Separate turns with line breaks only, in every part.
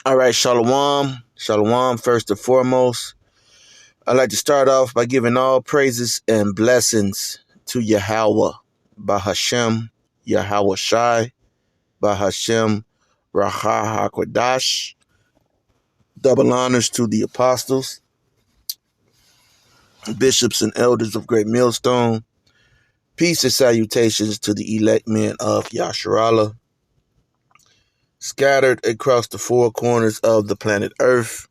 All right, Shalom. Shalom, first and foremost. I'd like to start off by giving all praises and blessings to Yahweh, Bahashem, Yahweh Shai, Bahashem, Raha HaKodash. Double honors to the apostles, bishops, and elders of Great Millstone. Peace and salutations to the elect men of Yasharallah, scattered across the four corners of the planet Earth,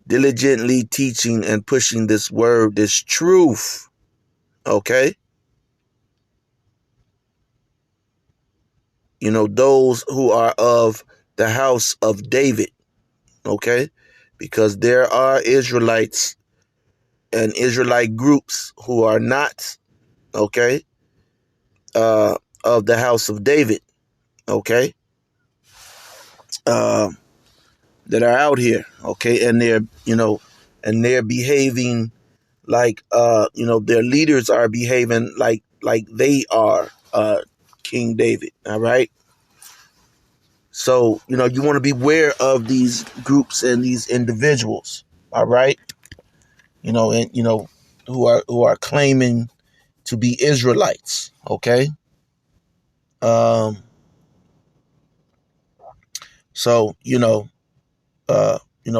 diligently teaching and pushing this word, this truth, okay? You know, those who are of the house of David, okay? Because there are Israelites and Israelite groups who are not, okay, of the house of David, okay, that are out here, okay, and they're behaving like, their leaders are behaving like they are King David, all right? So, you want to be aware of these groups and these individuals, all right? Who are claiming to be Israelites, okay? Um, so,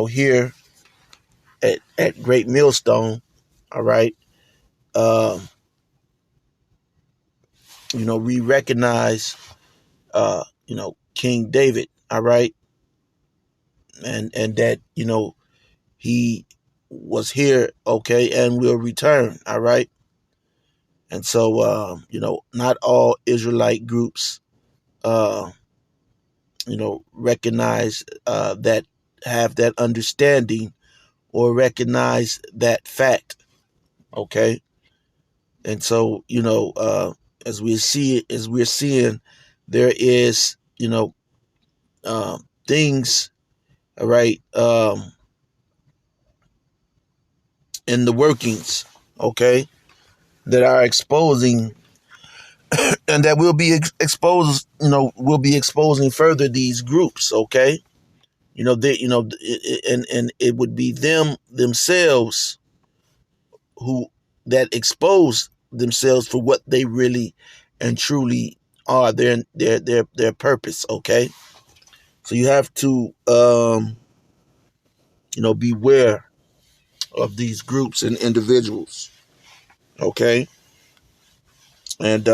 here at Great Millstone, all right, um, we recognize, King David, all right, and that, he was here, okay, and will return, all right. And so, not all Israelite groups, uh, recognize that, have that understanding or recognize that fact, okay. And so, as we're seeing, there is, things, all right, in the workings, okay, that are exposing and that will be exposed, will be exposing further these groups, okay? And it would be them themselves who that expose themselves for what they really and truly are, their purpose, okay? So you have to beware of these groups and individuals, okay? And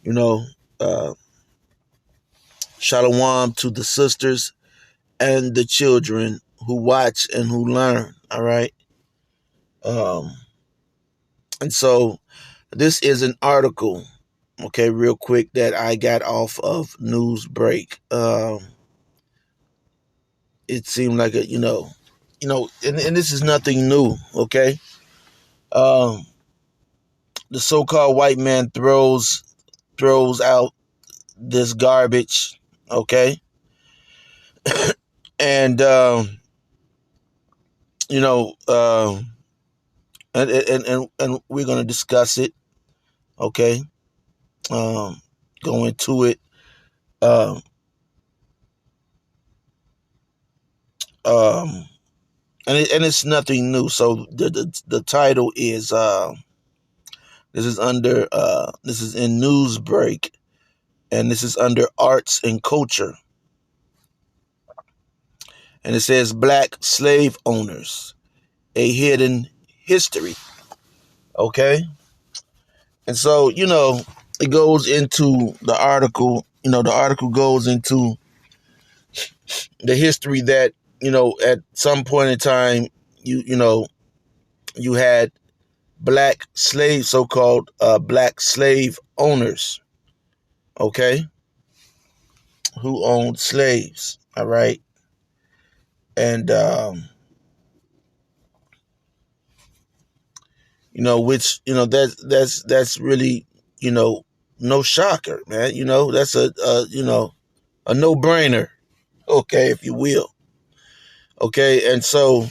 you know, uh shalom to the sisters and the children who watch and who learn, all right? Um, and so this is an article, okay, real quick, that I got off of Newsbreak. It seemed like and this is nothing new, okay? Um, the so-called white man throws out this garbage, okay? And, you know, and we're going to discuss it, okay? Go into it. Um, um, and it's nothing new. So the title is this is in Newsbreak, and this is under Arts and Culture, and it says Black Slave Owners, a Hidden History. Okay, and so it goes into the article. The article goes into the history that at some point in time you had black slave, so-called black slave owners, okay, who owned slaves, all right, and which, that's really, no shocker, man. That's a no-brainer, okay, if you will. Okay, and so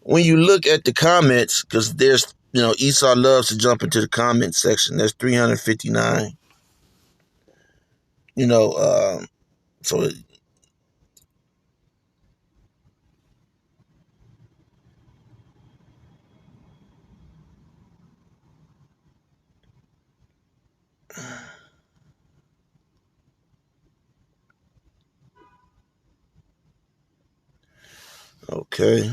when you look at the comments, because there's, Esau loves to jump into the comment section. There's 359, so okay.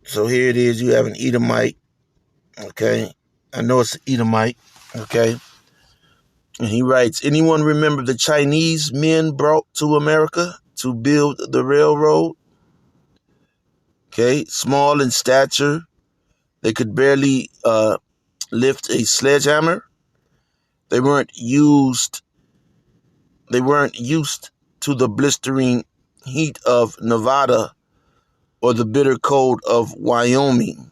So here it is. You have an Edomite, okay? I know it's an Edomite, okay? And he writes, anyone remember the Chinese men brought to America to build the railroad? Okay, small in stature. They could barely lift a sledgehammer. They weren't used to the blistering heat of Nevada or the bitter cold of Wyoming.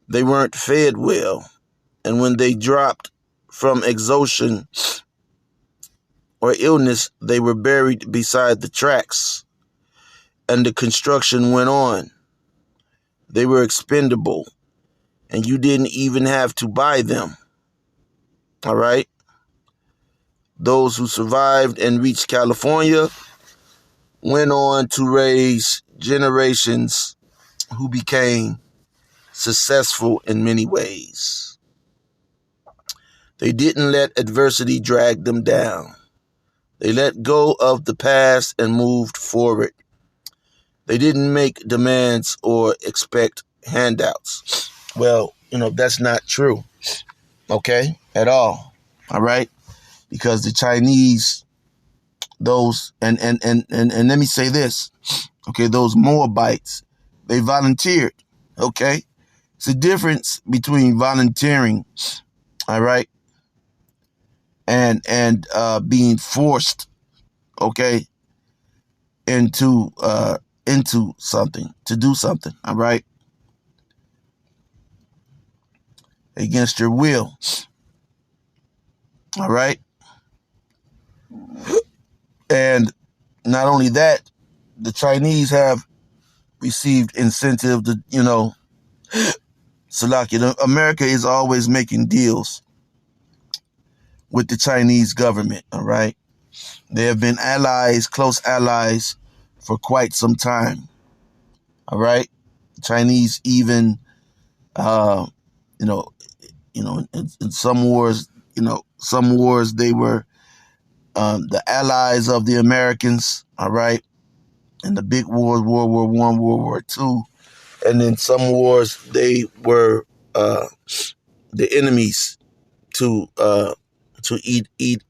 They weren't fed well, and when they dropped from exhaustion or illness, they were buried beside the tracks, and the construction went on. They were expendable, and you didn't even have to buy them. All right? Those who survived and reached California went on to raise generations who became successful in many ways. They didn't let adversity drag them down. They let go of the past and moved forward. They didn't make demands or expect handouts. Well, that's not true, okay, at all. All right? Because the Chinese, those, and let me say this, okay, those Moabites, they volunteered, okay? It's a difference between volunteering, all right, and being forced, okay, into something, to do something, all right, against your will, all right. And not only that, the Chinese have received incentive to, Salakia, America is always making deals with the Chinese government, all right? They have been allies, close allies, for quite some time, all right? The Chinese even, you know, in some wars, they were the allies of the Americans, all right? In the big wars, World War I, World War II, and in some wars they were the enemies to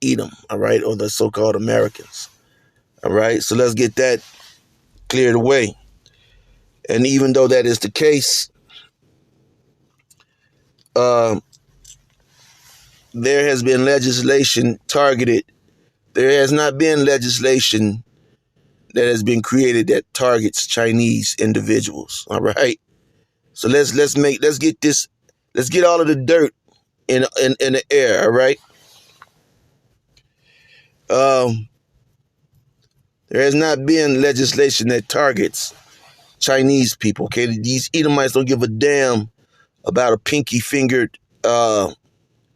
Edom, all right, or the so-called Americans, all right. So let's get that cleared away. And even though that is the case, there has been legislation targeted. There has not been legislation that has been created that targets Chinese individuals, all right. So let's get all of the dirt in the air, all right. There has not been legislation that targets Chinese people, okay? These Edomites don't give a damn about a pinky-fingered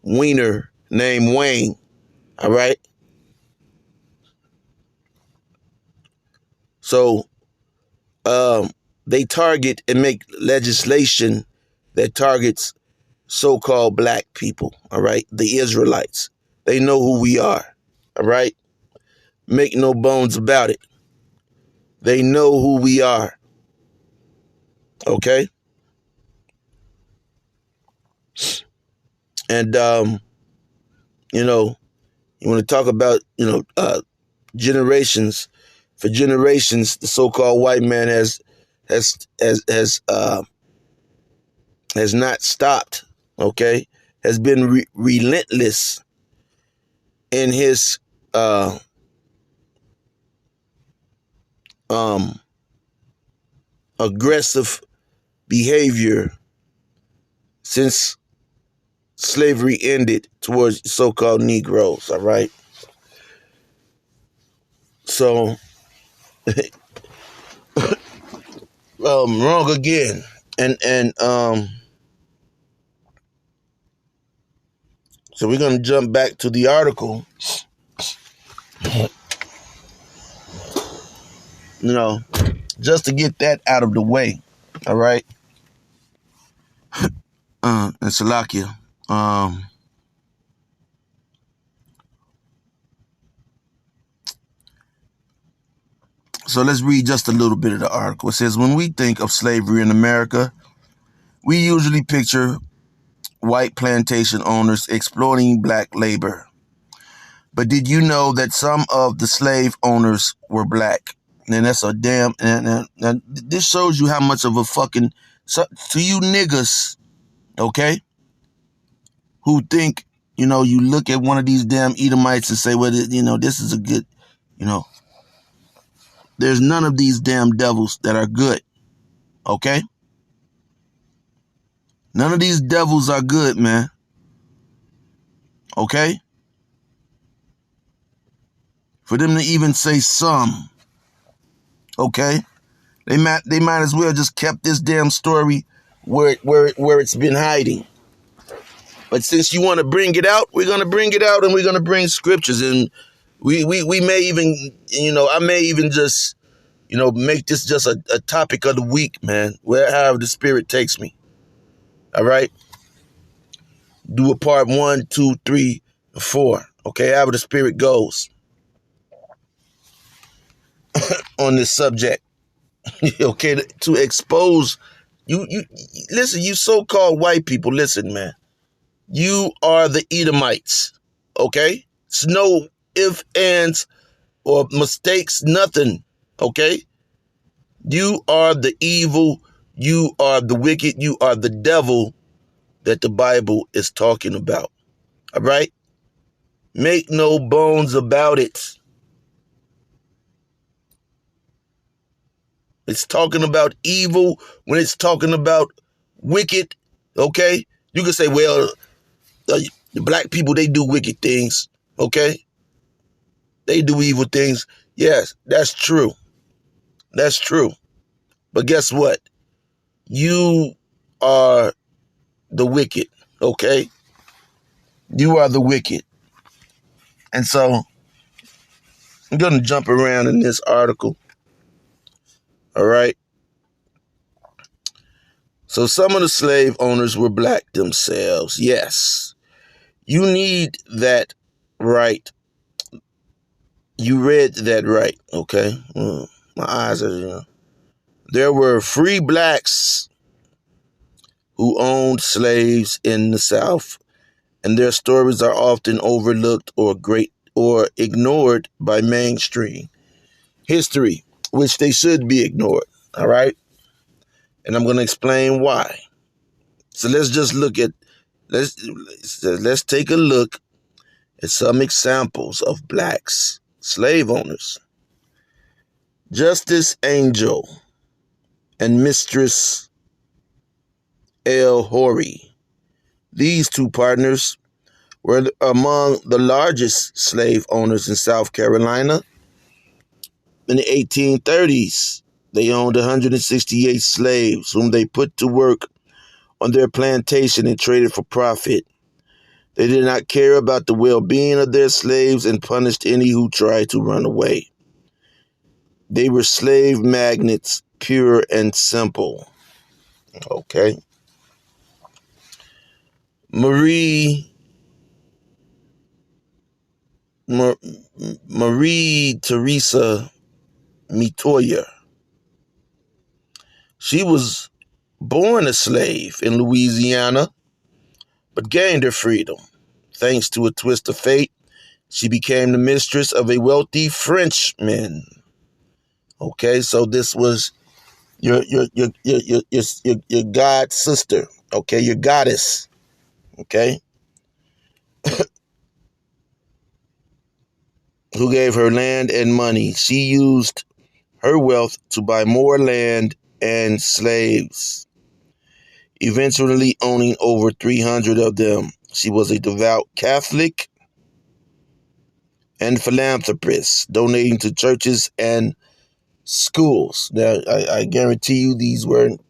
wiener named Wayne, all right? So they target and make legislation that targets so-called black people, all right? The Israelites. They know who we are, all right? Make no bones about it. They know who we are, okay? And, you want to talk about, generations. For generations, the so-called white man has not stopped, okay? Has been relentless in his uh, um, aggressive behavior since slavery ended towards so-called Negroes, all right? So, wrong again. And so we're going to jump back to the article, just to get that out of the way, all right? And Salakia. So let's read just a little bit of the article. It says, when we think of slavery in America, we usually picture white plantation owners exploiting black labor. But did you know that some of the slave owners were black? And that's a damn, and this shows you how much of a fucking, to you niggas, okay, who think, you look at one of these damn Edomites and say, well, this is a good, there's none of these damn devils that are good, okay? None of these devils are good, man, okay? For them to even say some, okay? They might as well just kept this damn story where it's been hiding. But since you want to bring it out, we're gonna bring it out, and we're gonna bring scriptures, and we may even, I may even just, make this just a topic of the week, man. Wherever the Spirit takes me. All right. Do a part 1, 2, 3, 4. Okay, however the Spirit goes on this subject. Okay, to expose you. Listen, you so-called white people. Listen, man. You are the Edomites. Okay, it's no ifs, ands, or mistakes. Nothing. Okay, you are the evil. You are the wicked. You are the devil that the Bible is talking about. All right, make no bones about it. It's talking about evil when it's talking about wicked, okay? You can say, well, the black people, they do wicked things, okay? They do evil things. Yes, that's true. That's true. But guess what? You are the wicked, okay? You are the wicked. And so I'm going to jump around in this article, all right? So some of the slave owners were black themselves. Yes. You need that right. You read that right, okay? My eyes are, There were free blacks who owned slaves in the South, and their stories are often overlooked or ignored by mainstream history, which they should be ignored, all right? And I'm going to explain why. So let's just let's take a look at some examples of blacks, slave owners. Justice Angel and Mistress El Hori. These two partners were among the largest slave owners in South Carolina. In the 1830s, they owned 168 slaves whom they put to work on their plantation and traded for profit. They did not care about the well-being of their slaves and punished any who tried to run away. They were slave magnates, pure and simple. Okay. Marie Teresa Metoyer. She was born a slave in Louisiana, but gained her freedom. Thanks to a twist of fate, she became the mistress of a wealthy Frenchman. Okay, so this was your god sister. Okay, your goddess. Okay, who gave her land and money. She used her wealth to buy more land and slaves, eventually owning over 300 of them. She was a devout Catholic and philanthropist, donating to churches and schools. Now, I guarantee you these weren't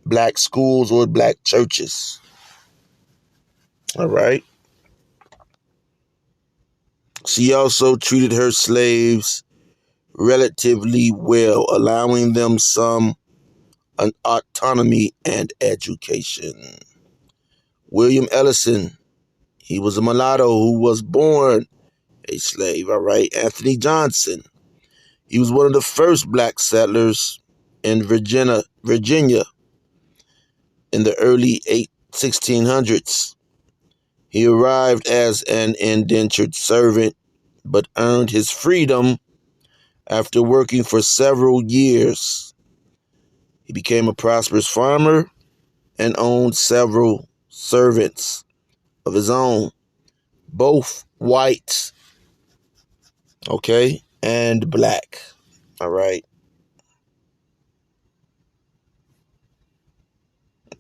black schools or black churches. All right. She also treated her slaves relatively well, allowing them some autonomy and education. William Ellison, he was a mulatto who was born a slave. All right. Anthony Johnson, he was one of the first black settlers in Virginia in the early 1600s. He arrived as an indentured servant, but earned his freedom after working for several years. He became a prosperous farmer and owned several servants of his own, both white, okay, and black. All right.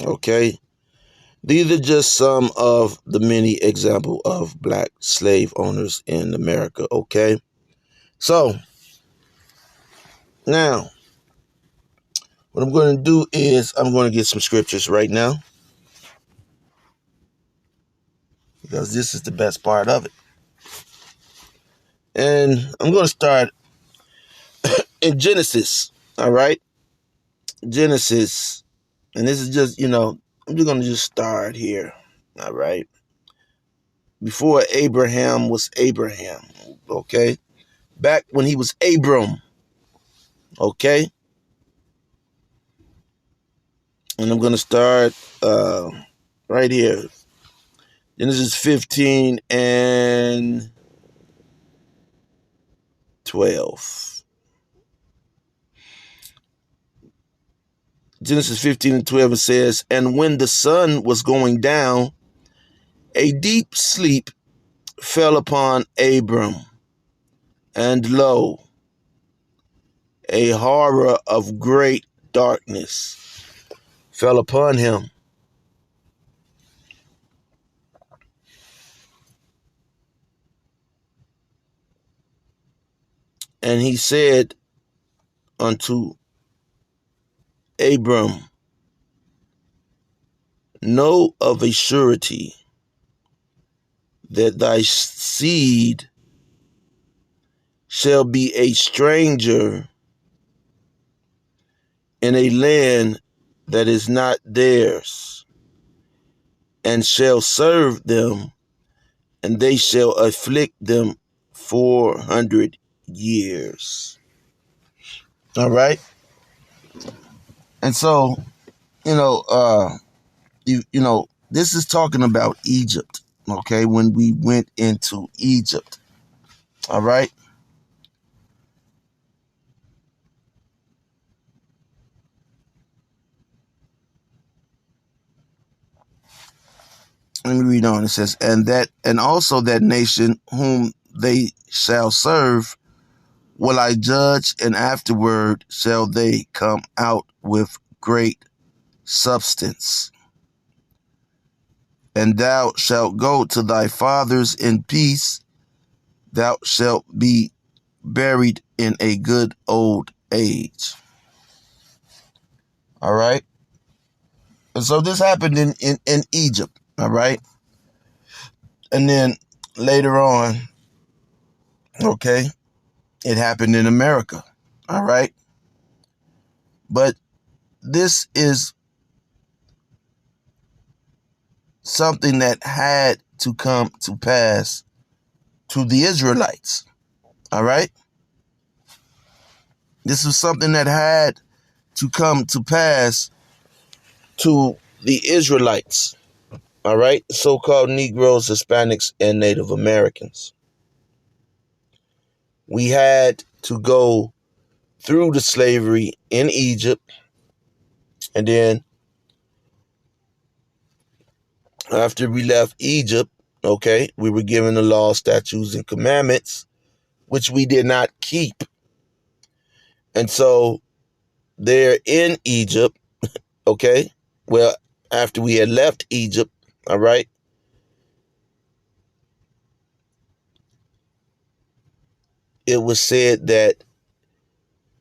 Okay. These are just some of the many examples of black slave owners in America. Okay. So now what I'm going to do is I'm going to get some scriptures right now, because this is the best part of it. And I'm going to start in Genesis. All right. Genesis. And this is just, I'm just going to just start here. All right. Before Abraham was Abraham. Okay. Back when he was Abram. Okay. And I'm going to start right here. Genesis 15 and 12. Genesis 15 and 12, it says, "And when the sun was going down, a deep sleep fell upon Abram, and lo, a horror of great darkness fell upon him. And he said unto Abram, Know of a surety that thy seed shall be a stranger in a land that is not theirs, and shall serve them, and they shall afflict them 400 years." All right. And so, this is talking about Egypt. Okay. When we went into Egypt. All right. Let me read on. It says, and also that nation whom they shall serve will I judge, and afterward shall they come out with great substance. And thou shalt go to thy fathers in peace. Thou shalt be buried in a good old age. All right. And so this happened in Egypt. All right. And then later on, okay, it happened in America. All right. But this is something that had to come to pass to the Israelites. All right. This was something that had to come to pass to the Israelites. All right. So-called Negroes, Hispanics, and Native Americans. We had to go through the slavery in Egypt. And then after we left Egypt, okay, we were given the law, statutes, and commandments, which we did not keep. And so there in Egypt, okay? Well, after we had left Egypt, all right, it was said that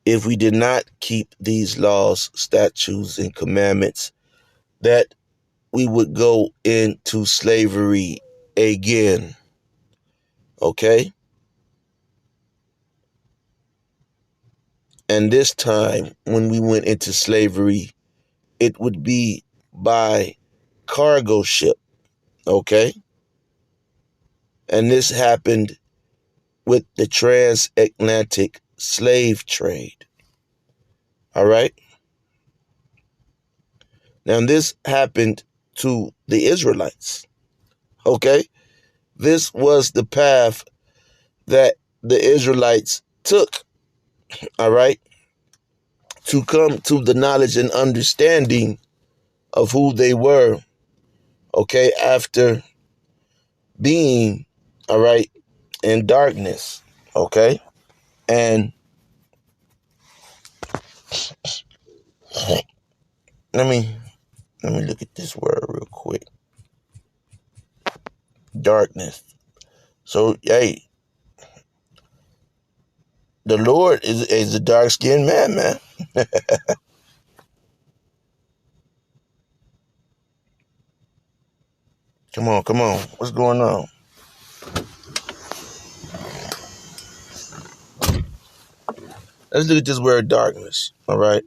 if we did not keep these laws, statutes, and commandments, that we would go into slavery again, okay? And this time, when we went into slavery, it would be by cargo ship, okay? And this happened with the transatlantic slave trade, all right? Now, this happened to the Israelites, okay? This was the path that the Israelites took, all right, to come to the knowledge and understanding of who they were, okay, after being, all right, in darkness, okay? And let me look at this word real quick. Darkness. So, hey, the Lord is a dark-skinned man. Come on. What's going on? Let's look at this word darkness, all right?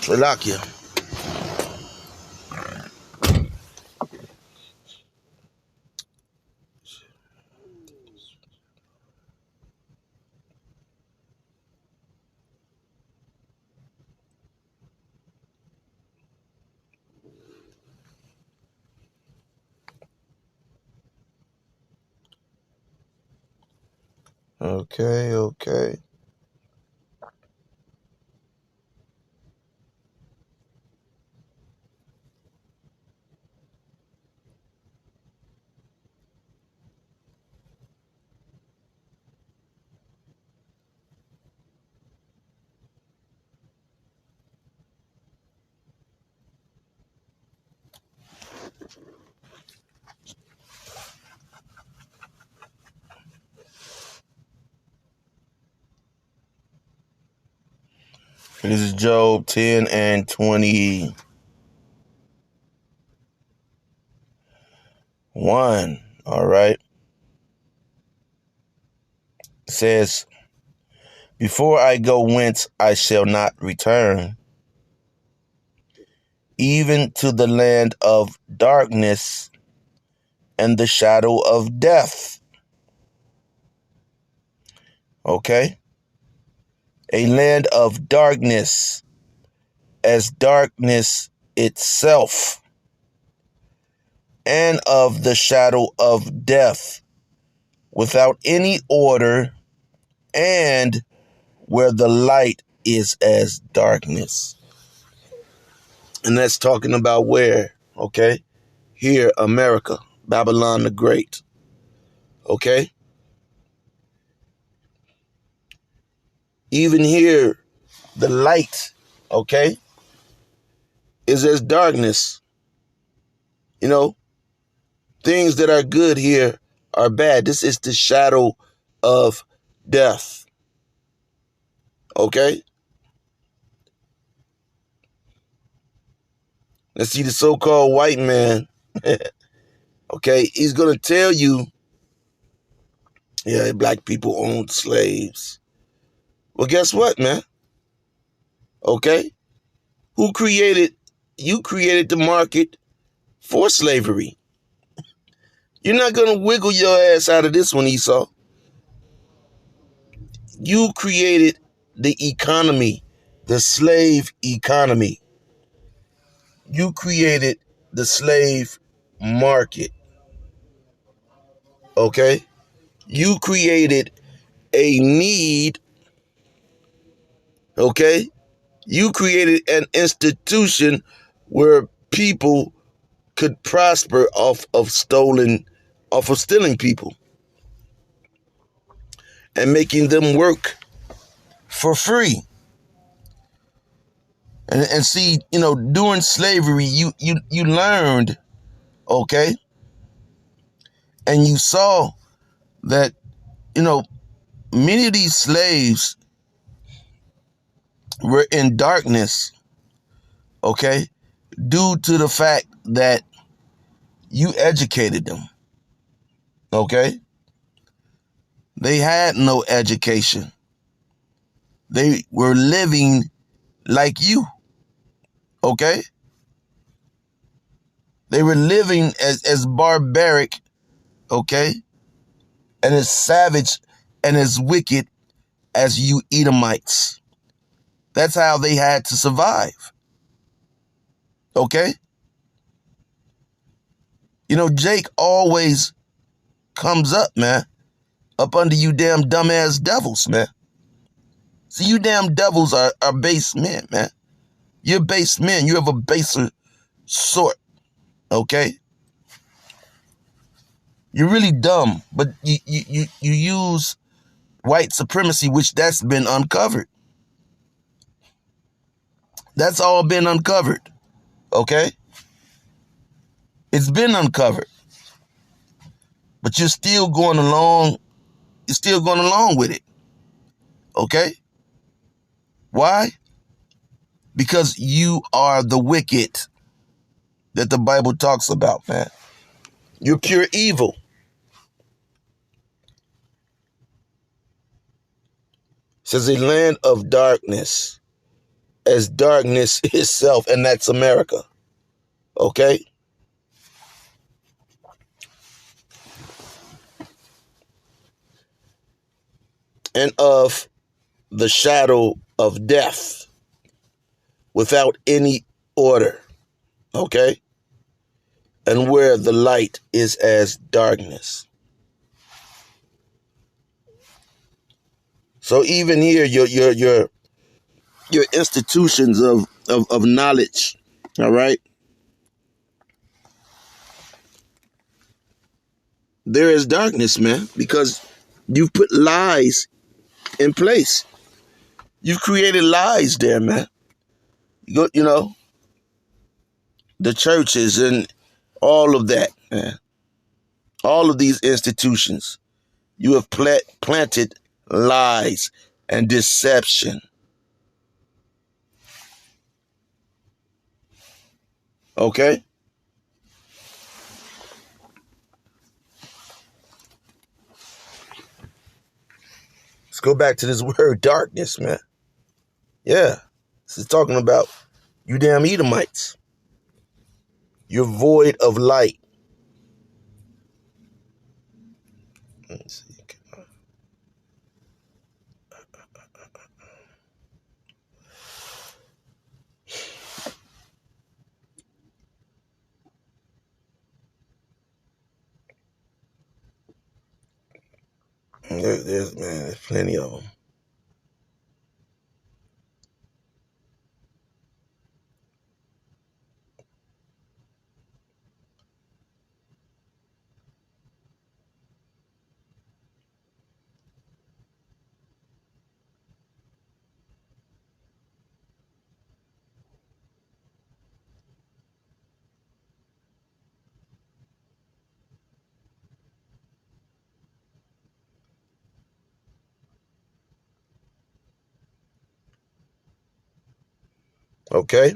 Slovakia. Okay. This is Job 10 and 21. All right. It says, before I go whence I shall not return, even to the land of darkness and the shadow of death. Okay? A land of darkness, as darkness itself, and of the shadow of death, without any order, and where the light is as darkness. And that's talking about where? Okay? Here, America, Babylon the Great. Okay? Even here, the light, okay, is as darkness. You know, things that are good here are bad. This is the shadow of death. Okay? Let's see the so-called white man. Okay? He's going to tell you, yeah, black people owned slaves. Well, guess what, man? Okay? You created the market for slavery. You're not going to wiggle your ass out of this one, Esau. You created the economy, the slave economy. You created the slave market, okay? You created a need, okay, You created an institution where people could prosper off of stealing people and making them work for free. And see, during slavery, you learned, okay, and you saw that, many of these slaves were in darkness, okay, due to the fact that you educated them, okay? They had no education. They were living like you, okay? They were living as barbaric, okay, and as savage and as wicked as you Edomites. That's how they had to survive, okay? Jake always comes up, man, up under you damn dumbass devils, man. See, you damn devils are base men, man. You're base men. You have a baser sort, okay? You're really dumb, but you use white supremacy, which that's been uncovered. That's all been uncovered, okay? It's been uncovered, but you're still going along. You're still going along with it, okay? Why? Because you are the wicked that the Bible talks about, man. You're pure evil. It says a land of darkness, as darkness itself, and that's America, okay? And of the shadow of death, without any order, okay? And where the light is as darkness. So even here, your institutions of knowledge, all right? There is darkness, man, because you've put lies in place. You've created lies there, man. The churches and all of that, man. All of these institutions, you have planted lies and deception. Okay? Let's go back to this word darkness, man. Yeah. This is talking about you damn Edomites. You're void of light. Let's see. There's plenty of them. Okay?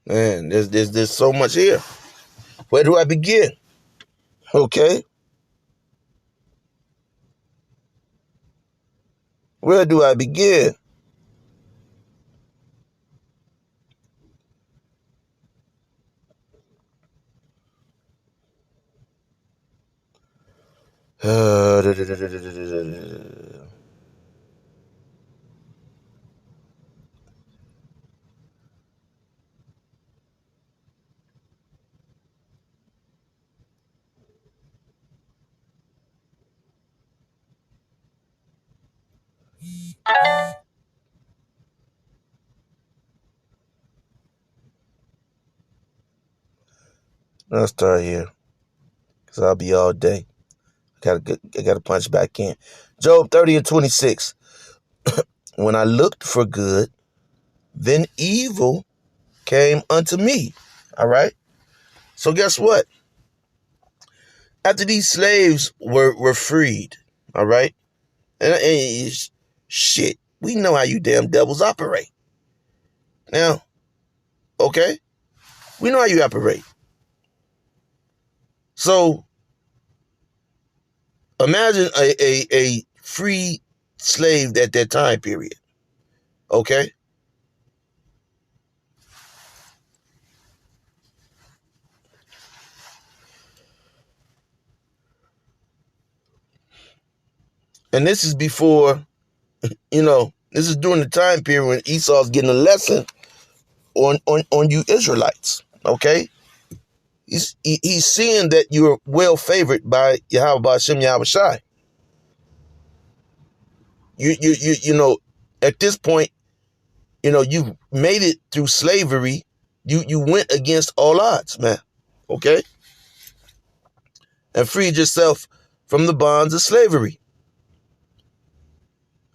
Man, there's so much here. Where do I begin? Okay. Where do I begin? I'll start here because I'll be all day. I gotta punch back in. Job 30:26. When I looked for good, then evil came unto me. All right. So guess what? After these slaves were freed, all right, and shit, we know how you damn devils operate. Now, okay, we know how you operate. So imagine a free slave at that time period. Okay, and this is before, this is during the time period when Esau's getting a lesson on you Israelites. Okay, he's seeing that you're well favored by Yahweh Ba'ashem Yahweh Shai. At this point, you've made it through slavery. You went against all odds, man. Okay, and freed yourself from the bonds of slavery.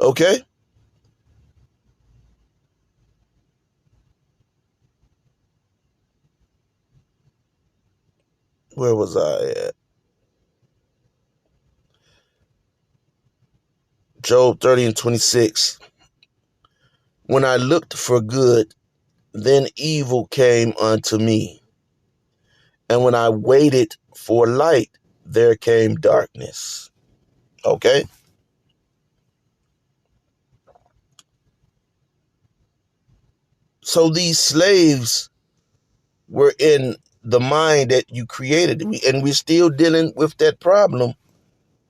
Okay, where was I at? Job 30:26. When I looked for good, then evil came unto me. And when I waited for light, there came darkness. Okay? So these slaves were in the mind that you created. And we're still dealing with that problem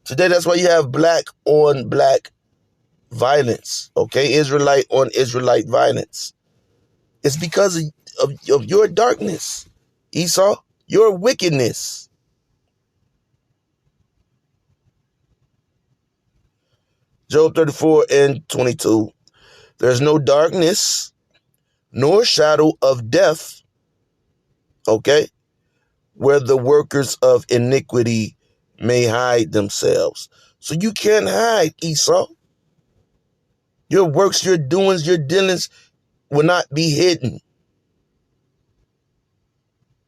today. That's why you have black on black violence. Okay? Israelite on Israelite violence. It's because of your darkness, Esau, your wickedness. Job 34:22. There's no darkness nor shadow of death, okay, where the workers of iniquity may hide themselves. So you can't hide, Esau. Your works, your doings, your dealings will not be hidden.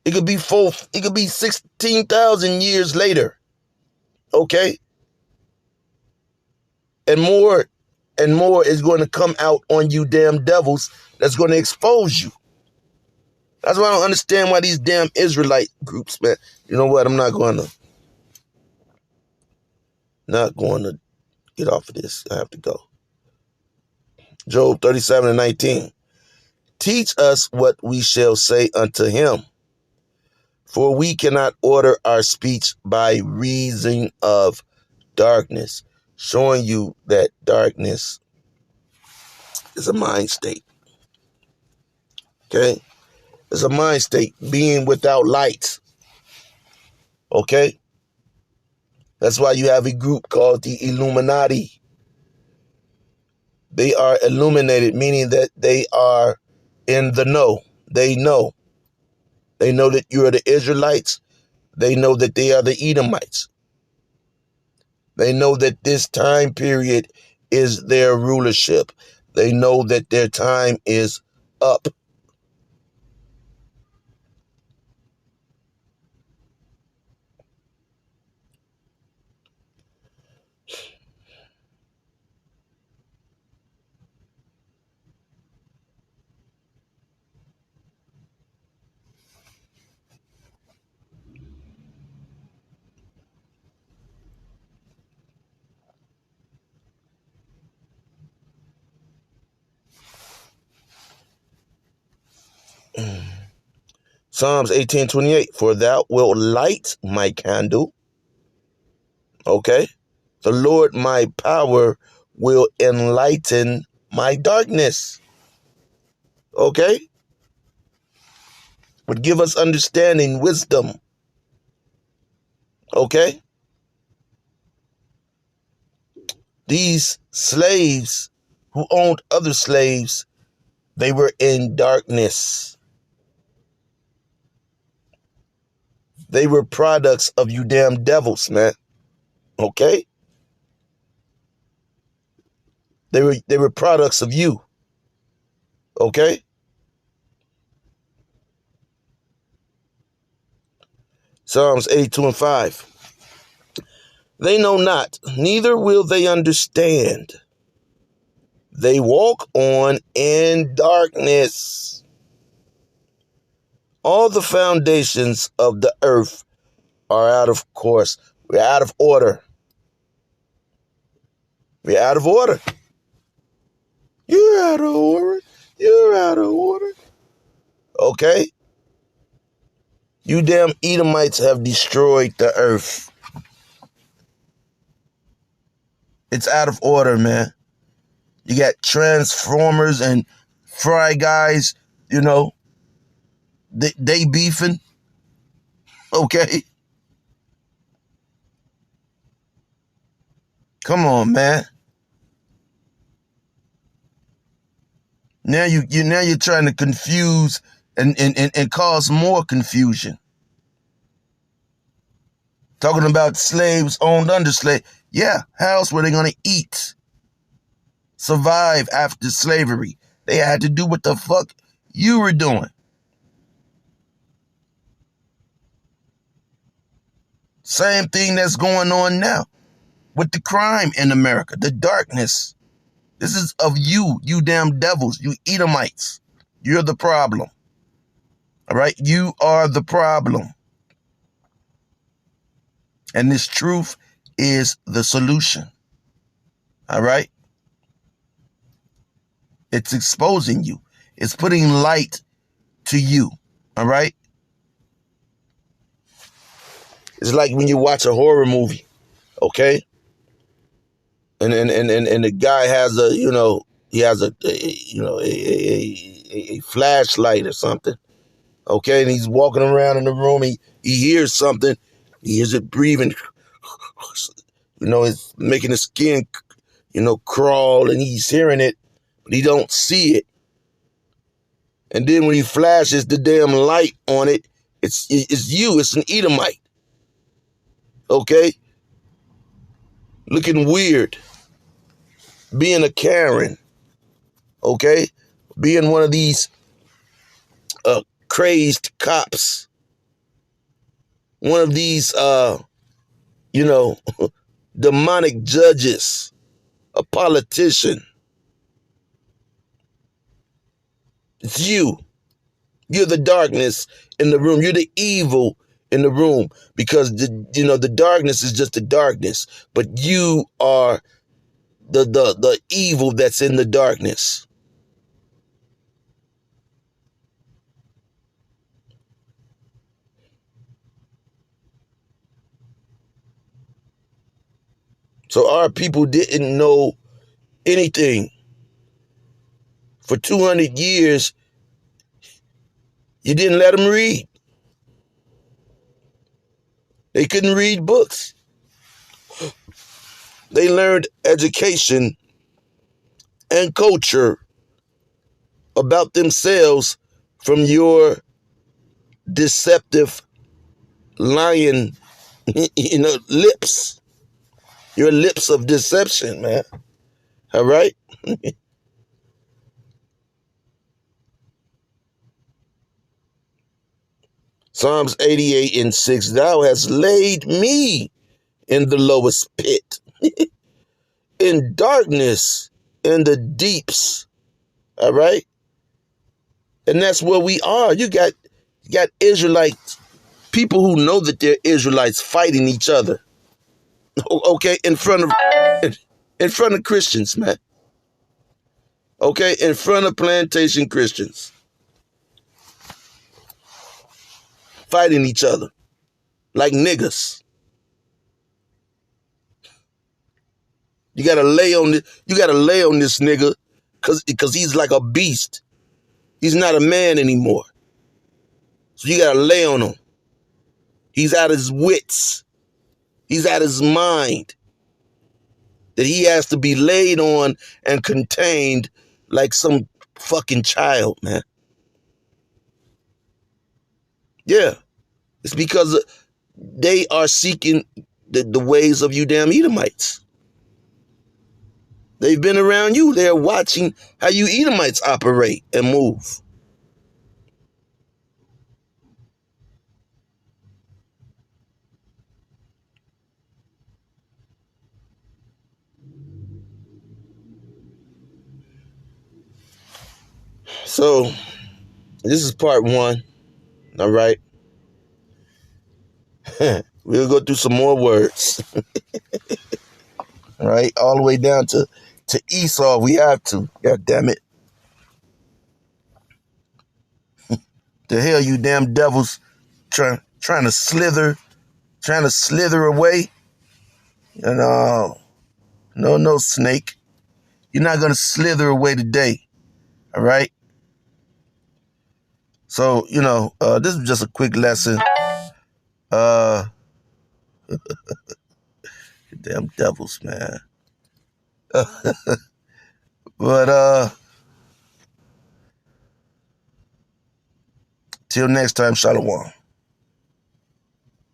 It could be 16,000 years later, okay? And more is going to come out on you damn devils that's going to expose you. That's why I don't understand why these damn Israelite groups, man. You know what? I'm not going to get off of this. I have to go. Job 37:19. Teach us what we shall say unto him, for we cannot order our speech by reason of darkness. Showing you that darkness is a mind state. Okay? It's a mind state, being without light. Okay? That's why you have a group called the Illuminati. They are illuminated, meaning that they are in the know. They know. They know that you are the Israelites. They know that they are the Edomites. They know that this time period is their rulership. They know that their time is up. Psalms 18:28, for thou wilt light my candle. Okay. The Lord my power will enlighten my darkness. Okay. Would give us understanding, wisdom. Okay. These slaves who owned other slaves, they were in darkness. They were products of you damn devils, man. Okay? They were products of you. Okay? Psalms 82:5. They know not, neither will they understand. They walk on in darkness. All the foundations of the earth are out of course. We're out of order. We're out of order. You're out of order. You're out of order. Okay? You damn Edomites have destroyed the earth. It's out of order, man. You got Transformers and Fry Guys, they beefing. Okay? Come on, man. Now you're trying to confuse and cause more confusion. Talking about slaves owned under slave. Yeah, how else were they gonna eat? Survive after slavery. They had to do what the fuck you were doing. Same thing that's going on now with the crime in America, the darkness. This is of you damn devils, you Edomites. You're the problem. All right? You are the problem. And this truth is the solution. All right? It's exposing you. It's putting light to you. All right? It's like when you watch a horror movie, okay? And the guy has a flashlight or something. Okay, and he's walking around in the room, he hears something, he hears it breathing, it's making his skin, crawl, and he's hearing it, but he don't see it. And then when he flashes the damn light on it, it's you, it's an Edomite. Okay? Looking weird. Being a Karen. Okay? Being one of these crazed cops. One of these, demonic judges. A politician. It's you. You're the darkness in the room. You're the evil in the room because the darkness is just the darkness, but you are the evil that's in the darkness. So our people didn't know anything. For 200 years, you didn't let them read. They couldn't read books. They learned education and culture about themselves from your deceptive, lying, lips. Your lips of deception, man. All right? Psalms 88:6, thou hast laid me in the lowest pit, in darkness, in the deeps. All right? And that's where we are. You got Israelites, people who know that they're Israelites fighting each other. Okay, in front of Christians, man. Okay, in front of plantation Christians. fighting each other like niggas. You gotta lay on this nigga because he's like a beast. He's not a man anymore. So you gotta lay on him. He's out of his wits. He's out of his mind. That he has to be laid on and contained like some fucking child, man. Yeah. It's because they are seeking the ways of you damn Edomites. They've been around you. They're watching how you Edomites operate and move. So, this is part 1. All right. We'll go through some more words. All right. All the way down to Esau. We have to. God damn it. The hell you damn devils trying to slither away. And no, snake. You're not gonna slither away today. All right. So, this is just a quick lesson. Damn devils, man. But till next time, Shalom.